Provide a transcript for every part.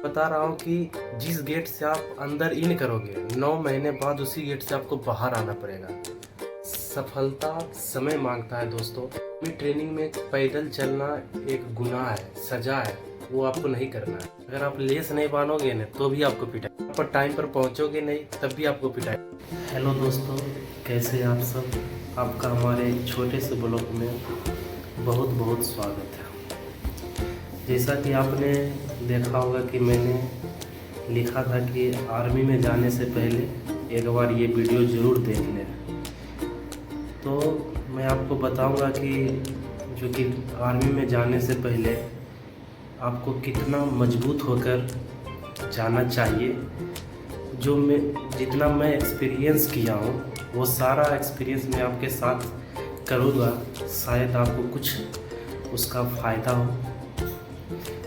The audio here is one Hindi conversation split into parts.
बता रहा हूँ कि जिस गेट से आप अंदर इन करोगे 9 महीने बाद उसी गेट से आपको बाहर आना पड़ेगा। सफलता समय मांगता है दोस्तों। ट्रेनिंग में पैदल चलना एक गुनाह है, सजा है, वो आपको नहीं करना है। अगर आप लेस नहीं बांधोगे ना तो भी आपको पिटाई, पर टाइम पर पहुंचोगे नहीं तब भी आपको पिटाई। हेलो दोस्तों, कैसे आप सब? आपका हमारे छोटे से ब्लॉग में बहुत बहुत स्वागत है। जैसा कि आपने देखा होगा कि मैंने लिखा था कि आर्मी में जाने से पहले एक बार ये वीडियो ज़रूर देख लें। तो मैं आपको बताऊंगा कि जो कि आर्मी में जाने से पहले आपको कितना मजबूत होकर जाना चाहिए। जितना मैं एक्सपीरियंस किया हूँ वो सारा एक्सपीरियंस मैं आपके साथ करूँगा, शायद आपको कुछ उसका फ़ायदा हो।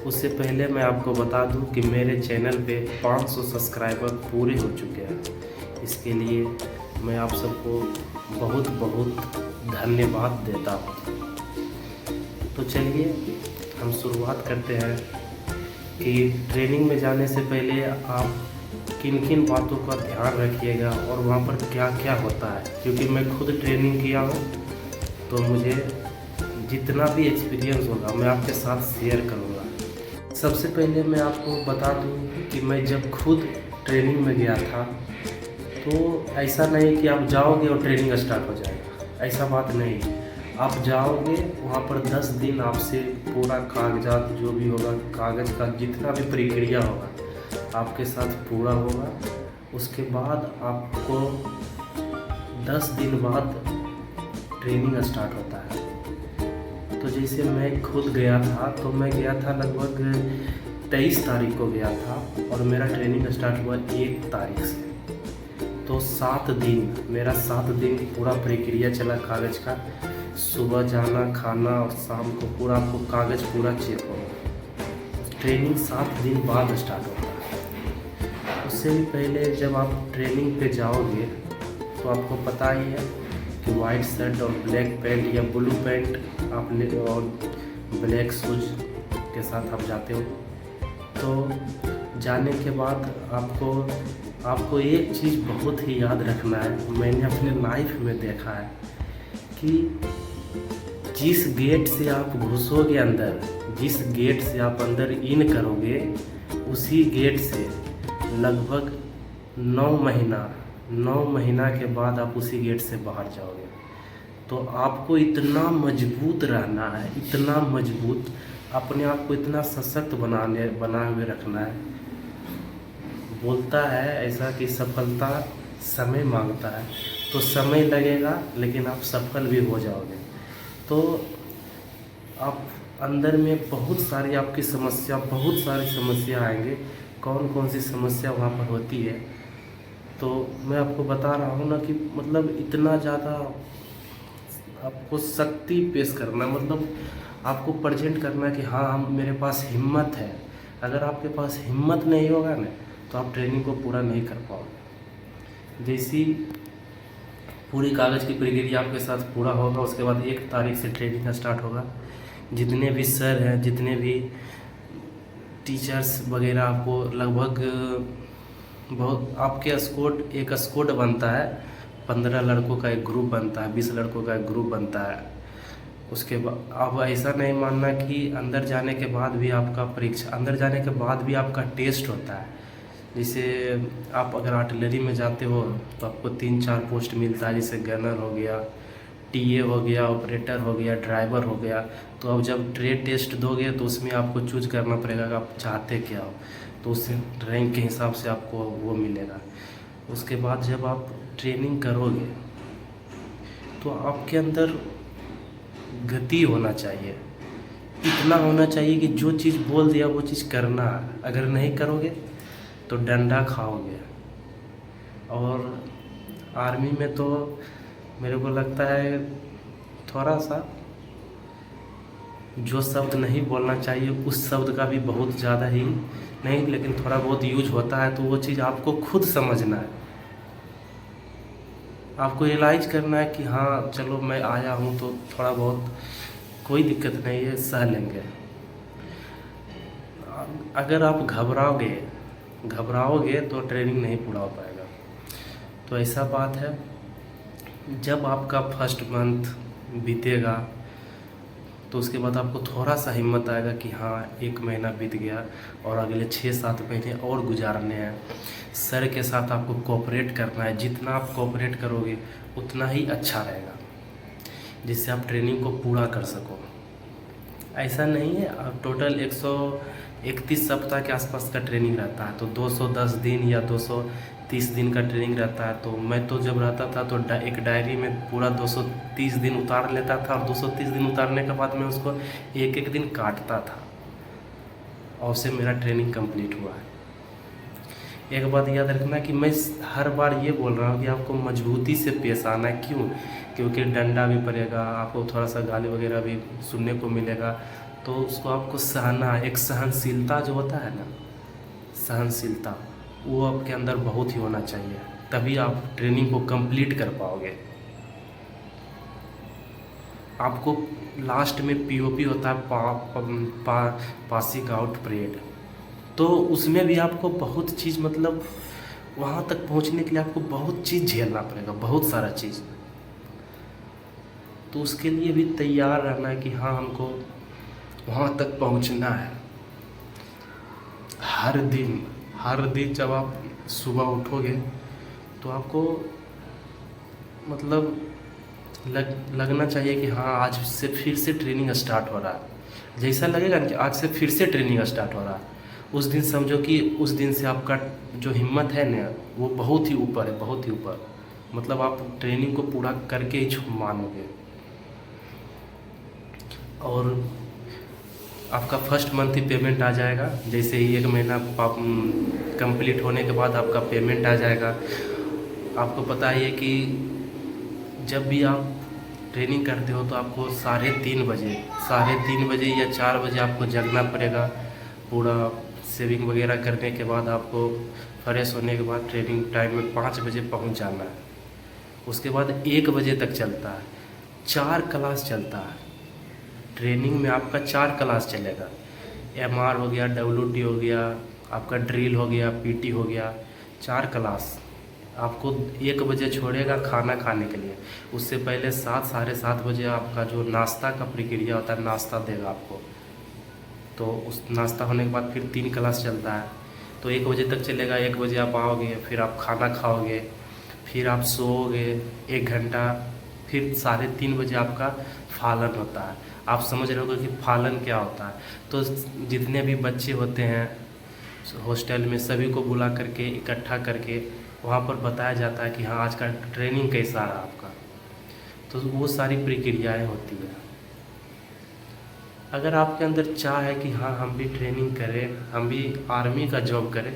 उससे पहले मैं आपको बता दूं कि मेरे चैनल पे 500 सब्सक्राइबर पूरे हो चुके हैं। इसके लिए मैं आप सबको बहुत बहुत धन्यवाद देता हूं। तो चलिए हम शुरुआत करते हैं कि ट्रेनिंग में जाने से पहले आप किन किन बातों का ध्यान रखिएगा और वहाँ पर क्या क्या होता है। क्योंकि मैं खुद ट्रेनिंग किया हूँ तो मुझे जितना भी एक्सपीरियंस होगा मैं आपके साथ शेयर करूँगा। सबसे पहले मैं आपको बता दूं कि मैं जब खुद ट्रेनिंग में गया था तो ऐसा नहीं कि आप जाओगे और ट्रेनिंग स्टार्ट हो जाएगा, ऐसा बात नहीं। आप जाओगे वहाँ पर 10 दिन आपसे पूरा कागजात जो भी होगा, कागज़ का जितना भी प्रक्रिया होगा आपके साथ पूरा होगा। उसके बाद आपको 10 दिन बाद ट्रेनिंग स्टार्ट होता है। तो जैसे मैं खुद गया था तो मैं गया था लगभग 23 तारीख को गया था और मेरा ट्रेनिंग स्टार्ट हुआ 1 तारीख से। तो 7 दिन मेरा 7 दिन पूरा प्रक्रिया चला कागज़ का। सुबह जाना, खाना और शाम को पूरा आपको कागज़ पूरा चेक होगा। ट्रेनिंग 7 दिन बाद स्टार्ट होता है। उससे भी पहले जब आप ट्रेनिंग पे जाओगे तो आपको पता ही है कि वाइट शर्ट और ब्लैक पैंट या ब्लू पैंट आप ले और ब्लैक शूज के साथ आप जाते हो। तो जाने के बाद आपको एक चीज़ बहुत ही याद रखना है, मैंने अपने लाइफ में देखा है कि जिस गेट से आप घुसोगे अंदर, जिस गेट से आप अंदर इन करोगे उसी गेट से लगभग 9 महीना के बाद आप उसी गेट से बाहर जाओगे। तो आपको इतना मजबूत रहना है, इतना मजबूत, अपने आप को इतना सशक्त बना हुए रखना है। बोलता है ऐसा कि सफलता समय मांगता है, तो समय लगेगा लेकिन आप सफल भी हो जाओगे। तो आप अंदर में बहुत सारी समस्या आएंगे। कौन कौन सी समस्या वहाँ पर होती है तो मैं आपको बता रहा हूँ ना कि मतलब इतना ज़्यादा आपको शक्ति पेश करना, मतलब आपको प्रेजेंट करना कि हाँ मेरे पास हिम्मत है। अगर आपके पास हिम्मत नहीं होगा ना तो आप ट्रेनिंग को पूरा नहीं कर पाओगे। जैसी पूरी कागज़ की प्रक्रिया आपके साथ पूरा होगा उसके बाद 1 तारीख से ट्रेनिंग स्टार्ट होगा। जितने भी सर हैं, जितने भी टीचर्स वगैरह, आपको लगभग बहुत आपके एक स्क्वाड बनता है। 15 लड़कों का एक ग्रुप बनता है, 20 लड़कों का एक ग्रुप बनता है। उसके बाद आप ऐसा नहीं मानना कि अंदर जाने के बाद भी आपका टेस्ट होता है। जैसे आप अगर आर्टिलरी में जाते हो तो आपको 3-4 पोस्ट मिलता है, जैसे गनर हो गया, टीए हो गया, ऑपरेटर हो गया, ड्राइवर हो गया। तो अब जब ट्रेड टेस्ट दोगे तो उसमें आपको चूज करना पड़ेगा कि आप चाहते क्या हो, तो उस रैंक के हिसाब से आपको वो मिलेगा। उसके बाद जब आप ट्रेनिंग करोगे तो आपके अंदर गति होना चाहिए, इतना होना चाहिए कि जो चीज़ बोल दिया वो चीज़ करना है। अगर नहीं करोगे तो डंडा खाओगे। और आर्मी में तो मेरे को लगता है थोड़ा सा जो शब्द नहीं बोलना चाहिए उस शब्द का भी बहुत ज़्यादा ही नहीं, लेकिन थोड़ा बहुत यूज होता है। तो वो चीज़ आपको खुद समझना है, आपको रियलाइज करना है कि हाँ चलो मैं आया हूँ तो थोड़ा बहुत कोई दिक्कत नहीं है, सह लेंगे। अगर आप घबराओगे तो ट्रेनिंग नहीं पूरा हो पाएगा। तो ऐसा बात है, जब आपका फर्स्ट मंथ बीतेगा तो उसके बाद आपको थोड़ा सा हिम्मत आएगा कि हाँ 1 महीना बीत गया और अगले 6-7 महीने और गुजारने हैं। सर के साथ आपको कोऑपरेट करना है, जितना आप कोऑपरेट करोगे उतना ही अच्छा रहेगा, जिससे आप ट्रेनिंग को पूरा कर सको। ऐसा नहीं है, आप टोटल 131 सप्ताह के आसपास का ट्रेनिंग रहता है, तो 210 दिन या 230 दिन का ट्रेनिंग रहता है। तो मैं तो जब रहता था तो एक डायरी में पूरा 230 दिन उतार लेता था, और 230 दिन उतारने के बाद मैं उसको एक एक दिन काटता था, और उससे मेरा ट्रेनिंग कंप्लीट हुआ है। एक बात याद रखना कि मैं हर बार ये बोल रहा हूँ कि आपको मजबूती से पेश आना है। क्यों? क्योंकि डंडा भी पड़ेगा, आपको थोड़ा सा गाली वगैरह भी सुनने को मिलेगा, तो उसको आपको सहना है। एक सहनशीलता जो होता है ना, सहनशीलता, वो आपके अंदर बहुत ही होना चाहिए, तभी आप ट्रेनिंग को कंप्लीट कर पाओगे। आपको लास्ट में पीओपी होता है, पासिंग आउट परेड, तो उसमें भी आपको बहुत चीज़, मतलब वहाँ तक पहुँचने के लिए आपको बहुत चीज़ झेलना पड़ेगा, बहुत सारा चीज़। तो उसके लिए भी तैयार रहना है कि हाँ हमको वहाँ तक पहुँचना है। हर दिन जब आप सुबह उठोगे तो आपको मतलब लगना चाहिए कि हाँ आज से फिर से ट्रेनिंग स्टार्ट हो रहा है। जैसा लगेगा कि आज से फिर से ट्रेनिंग स्टार्ट हो रहा है, उस दिन समझो कि उस दिन से आपका जो हिम्मत है ना वो बहुत ही ऊपर है, बहुत ही ऊपर। मतलब आप ट्रेनिंग को पूरा करके ही मानोगे। और आपका फर्स्ट मंथ ही पेमेंट आ जाएगा, जैसे ही 1 महीना कंप्लीट होने के बाद आपका पेमेंट आ जाएगा। आपको पता ही है कि जब भी आप ट्रेनिंग करते हो तो आपको 3:30 बजे या 4 बजे आपको जगना पड़ेगा। पूरा सेविंग वगैरह करने के बाद आपको फ्रेश होने के बाद ट्रेनिंग टाइम में 5 बजे पहुंच जाना है। उसके बाद 1 बजे तक चलता है, 4 क्लास चलता है ट्रेनिंग में। आपका 4 क्लास चलेगा, एमआर हो गया, डब्ल्यूटी हो गया, आपका ड्रिल हो गया, पीटी हो गया, 4 क्लास। आपको 1 बजे छोड़ेगा खाना खाने के लिए, उससे पहले 7-7:30 बजे आपका जो नाश्ता का प्रक्रिया होता है, नाश्ता देगा आपको। तो उस नाश्ता होने के बाद फिर 3 क्लास चलता है, तो 1 बजे तक चलेगा। 1 बजे आप आओगे, फिर आप खाना खाओगे, फिर आप सोओगे 1 घंटा, फिर 3:30 बजे आपका फालन होता है। आप समझ रहे होगे कि फालन क्या होता है। तो जितने भी बच्चे होते हैं हॉस्टल में, सभी को बुला करके इकट्ठा करके वहाँ पर बताया जाता है कि हाँ आज का ट्रेनिंग कैसा रहा आपका। तो वो सारी प्रक्रियाएँ होती हैं। अगर आपके अंदर चाह है कि हाँ हम भी ट्रेनिंग करें, हम भी आर्मी का जॉब करें,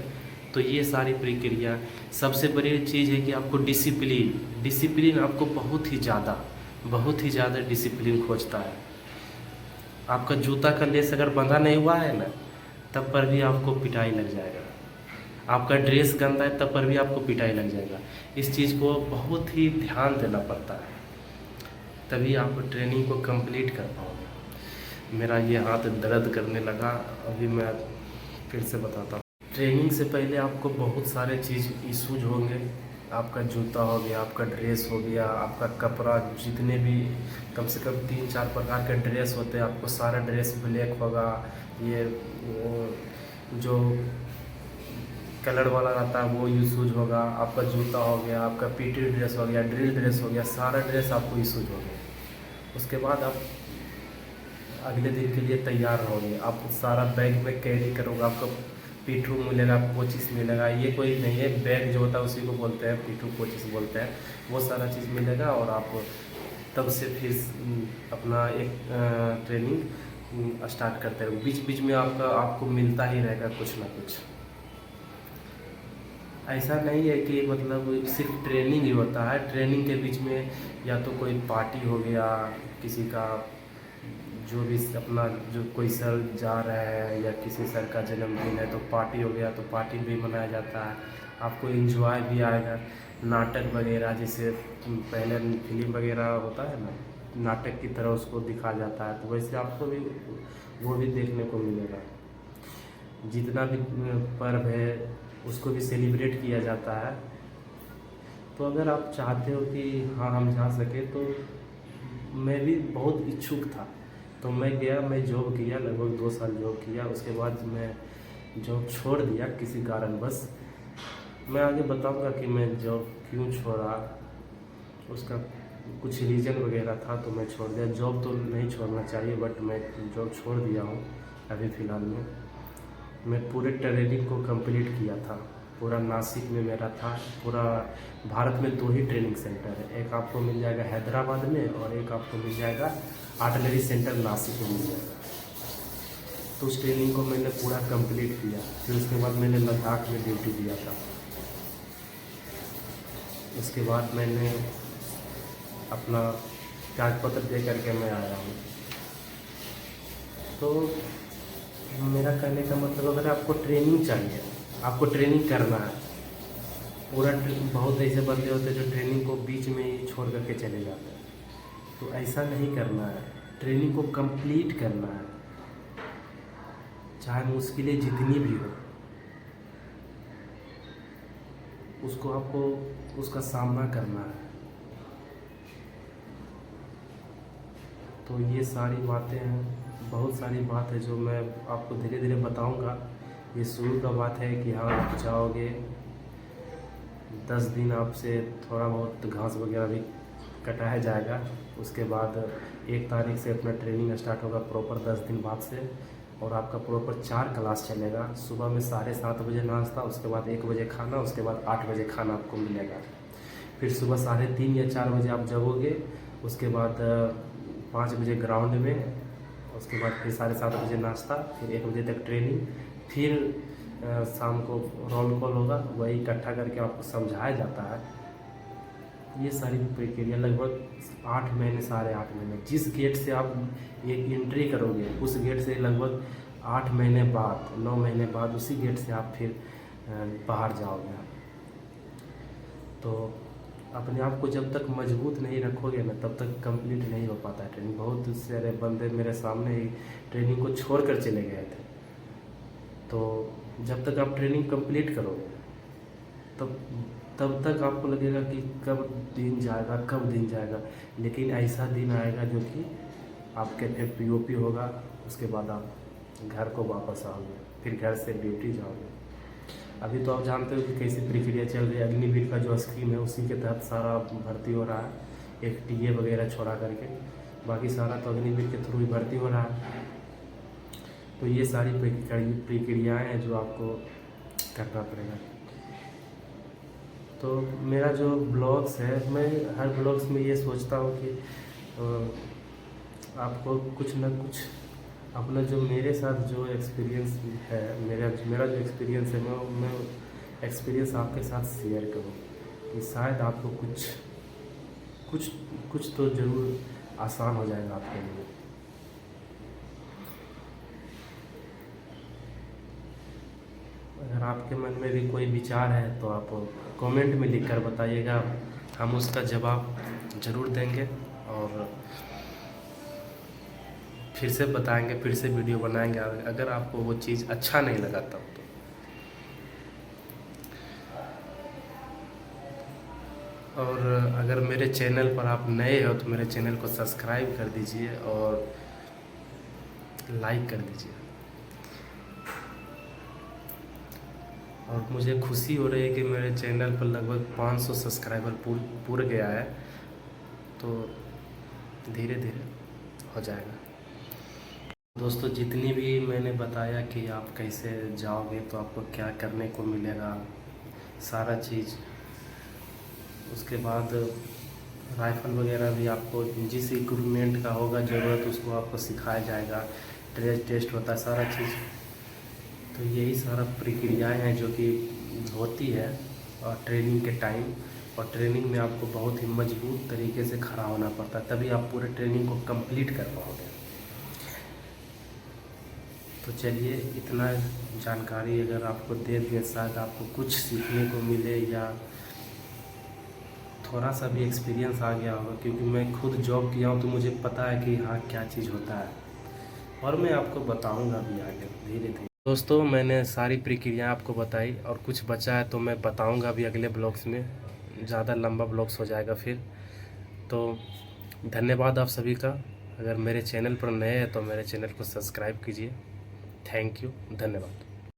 तो ये सारी प्रक्रिया। सबसे बड़ी चीज़ है कि आपको डिसिप्लिन आपको बहुत ही ज़्यादा डिसिप्लिन खोजता है। आपका जूता का लेस अगर बंधा नहीं हुआ है ना, तब पर भी आपको पिटाई लग जाएगा। आपका ड्रेस गंदा है तब पर भी आपको पिटाई लग जाएगा। इस चीज़ को बहुत ही ध्यान देना पड़ता है, तभी आप ट्रेनिंग को कंप्लीट कर पाओगे। मेरा ये हाथ दर्द करने लगा, अभी मैं फिर से बताता हूँ। ट्रेनिंग से पहले आपको बहुत सारे चीज़ इशूज होंगे। आपका जूता हो गया, आपका ड्रेस हो गया, आपका कपड़ा, जितने भी कम से कम 3-4 प्रकार के ड्रेस होते हैं, आपको सारा ड्रेस ब्लैक होगा। ये जो कलर वाला रहता है वो यूज होगा। आपका जूता हो गया, आपका पीटी ड्रेस हो गया, ड्रिल ड्रेस हो गया, सारा ड्रेस आपको यूज हो गया। उसके बाद आप अगले दिन के लिए तैयार रहोगे। आप सारा बैग में कैरी करोगे, आपको पीठू मिलेगा, कोचिस मिलेगा। ये कोई नहीं है, बैग जो होता है उसी को बोलते हैं पीठू कोचिस बोलते हैं। वो सारा चीज़ मिलेगा और आप तब से फिर अपना एक ट्रेनिंग स्टार्ट करते रहो। बीच बीच में आपको मिलता ही रहेगा कुछ ना कुछ। ऐसा नहीं है कि मतलब सिर्फ ट्रेनिंग ही होता है। ट्रेनिंग के बीच में या तो कोई पार्टी हो गया, किसी का जो भी अपना जो कोई सर जा रहे हैं या किसी सर का जन्मदिन है तो पार्टी हो गया, तो पार्टी भी मनाया जाता है। आपको एंजॉय भी आएगा। नाटक वगैरह, जैसे पहले फिल्म वगैरह होता है ना, नाटक की तरह उसको दिखा जाता है, तो वैसे आपको भी वो भी देखने को मिलेगा। जितना भी पर्व है उसको भी सेलिब्रेट किया जाता है। तो अगर आप चाहते हो कि हाँ हम जा सके, तो मैं भी बहुत इच्छुक था। तो मैं गया, मैं जॉब किया, लगभग 2 साल जॉब किया। उसके बाद मैं जॉब छोड़ दिया किसी कारणवश। मैं आगे बताऊंगा कि मैं जॉब क्यों छोड़ा, उसका कुछ रीज़न वगैरह था तो मैं छोड़ दिया। जॉब तो नहीं छोड़ना चाहिए, बट मैं जॉब छोड़ दिया हूँ अभी फ़िलहाल में। मैं पूरे ट्रेनिंग को कंप्लीट किया था, पूरा नासिक में मेरा था। पूरा भारत में 2 ही ट्रेनिंग सेंटर है, एक आपको मिल जाएगा हैदराबाद में और एक आपको मिल जाएगा आर्टिलरी सेंटर नासिक में मिल जाएगा। तो उस ट्रेनिंग को मैंने पूरा कंप्लीट किया। फिर उसके बाद मैंने लद्दाख में ड्यूटी दिया था। उसके बाद मैंने अपना कागज पत्र दे करके मैं आया हूँ। तो मेरा कहने का मतलब, अगर आपको ट्रेनिंग चाहिए, आपको ट्रेनिंग करना है पूरा, बहुत ऐसे बंदे होते हैं जो ट्रेनिंग को बीच में ही छोड़ करके चले जाते हैं। तो ऐसा नहीं करना है, ट्रेनिंग को कंप्लीट करना है, चाहे मुश्किलें जितनी भी हो उसको आपको उसका सामना करना है। तो ये सारी बातें हैं, बहुत सारी बात है जो मैं आपको धीरे धीरे बताऊंगा। ये शुरू का बात है कि हाँ आप जाओगे, 10 दिन आपसे थोड़ा बहुत घास वगैरह भी कटाया जाएगा। उसके बाद 1 तारीख से अपना ट्रेनिंग स्टार्ट होगा प्रॉपर 10 दिन बाद से, और आपका प्रॉपर 4 क्लास चलेगा। सुबह में 7:30 बजे नाश्ता, उसके बाद 1 बजे खाना, उसके बाद 8 बजे खाना आपको मिलेगा। फिर सुबह 3:30 या 4 बजे आप जगोगे, उसके बाद 5 बजे ग्राउंड में, उसके बाद फिर 7:30 बजे नाश्ता, फिर 1 बजे तक ट्रेनिंग, फिर शाम को रोल कॉल होगा, वही इकट्ठा करके आपको समझाया जाता है। ये सारी प्रक्रिया लगभग 8 महीने, 8.5 महीने, जिस गेट से आप एक एंट्री करोगे उस गेट से लगभग 8 महीने बाद, 9 महीने बाद उसी गेट से आप फिर बाहर जाओगे। तो अपने आप को जब तक मजबूत नहीं रखोगे ना, तब तक कंप्लीट नहीं हो पाता है ट्रेनिंग। बहुत सारे बंदे मेरे सामने ही ट्रेनिंग को छोड़ कर चले गए थे। तो जब तक आप ट्रेनिंग कंप्लीट करोगे तब तक आपको लगेगा कि कब दिन जाएगा, कब दिन जाएगा। लेकिन ऐसा दिन आएगा जो कि आपके फिर पीओपी होगा, उसके बाद आप घर को वापस आओगे, फिर घर से ड्यूटी जाओगे। अभी तो आप जानते हो कि कैसी प्रक्रिया चल रही है। अग्निवीर का जो स्कीम है उसी के तहत सारा भर्ती हो रहा है, एक टीए वगैरह छोड़ा करके, बाकी सारा तो अग्निवीर के थ्रू ही भर्ती हो रहा है। तो ये सारी प्रक्रियाएँ हैं जो आपको करना पड़ेगा। तो मेरा जो ब्लॉग्स है, मैं हर ब्लॉग्स में ये सोचता हूँ कि आपको कुछ ना कुछ अपना जो मेरे साथ जो एक्सपीरियंस है, मेरा जो एक्सपीरियंस है, मैं एक्सपीरियंस आपके साथ शेयर करूँ कि शायद आपको कुछ तो ज़रूर आसान हो जाएगा आपके लिए। अगर आपके मन में भी कोई विचार है तो आप कमेंट में लिखकर बताइएगा, हम उसका जवाब ज़रूर देंगे और फिर से बताएंगे, फिर से वीडियो बनाएंगे अगर आपको वो चीज़ अच्छा नहीं लगा तब तो। और अगर मेरे चैनल पर आप नए हो तो मेरे चैनल को सब्सक्राइब कर दीजिए और लाइक कर दीजिए। और मुझे खुशी हो रही है कि मेरे चैनल पर लगभग 500 सब्सक्राइबर पूर गया है, तो धीरे धीरे हो जाएगा। दोस्तों, जितनी भी मैंने बताया कि आप कैसे जाओगे तो आपको क्या करने को मिलेगा, सारा चीज़। उसके बाद राइफ़ल वगैरह भी आपको जिस इक्विपमेंट का होगा ज़रूरत उसको आपको सिखाया जाएगा, टेस्ट होता है सारा चीज़। तो यही सारा प्रक्रियाएं हैं जो कि होती है और ट्रेनिंग के टाइम, और ट्रेनिंग में आपको बहुत ही मजबूत तरीके से खड़ा होना पड़ता है, तभी आप पूरे ट्रेनिंग को कंप्लीट कर पाओगे। तो चलिए, इतना जानकारी अगर आपको दे दिए, शायद आपको कुछ सीखने को मिले या थोड़ा सा भी एक्सपीरियंस आ गया होगा, क्योंकि मैं खुद जॉब किया हूँ तो मुझे पता है कि हाँ क्या चीज़ होता है, और मैं आपको बताऊँगा भी आगे धीरे धीरे। दोस्तों मैंने सारी प्रक्रिया आपको बताई और कुछ बचा है तो मैं बताऊंगा अभी अगले ब्लॉग्स में, ज़्यादा लंबा ब्लॉग्स हो जाएगा फिर। तो धन्यवाद आप सभी का। अगर मेरे चैनल पर नए हैं तो मेरे चैनल को सब्सक्राइब कीजिए। थैंक यू, धन्यवाद।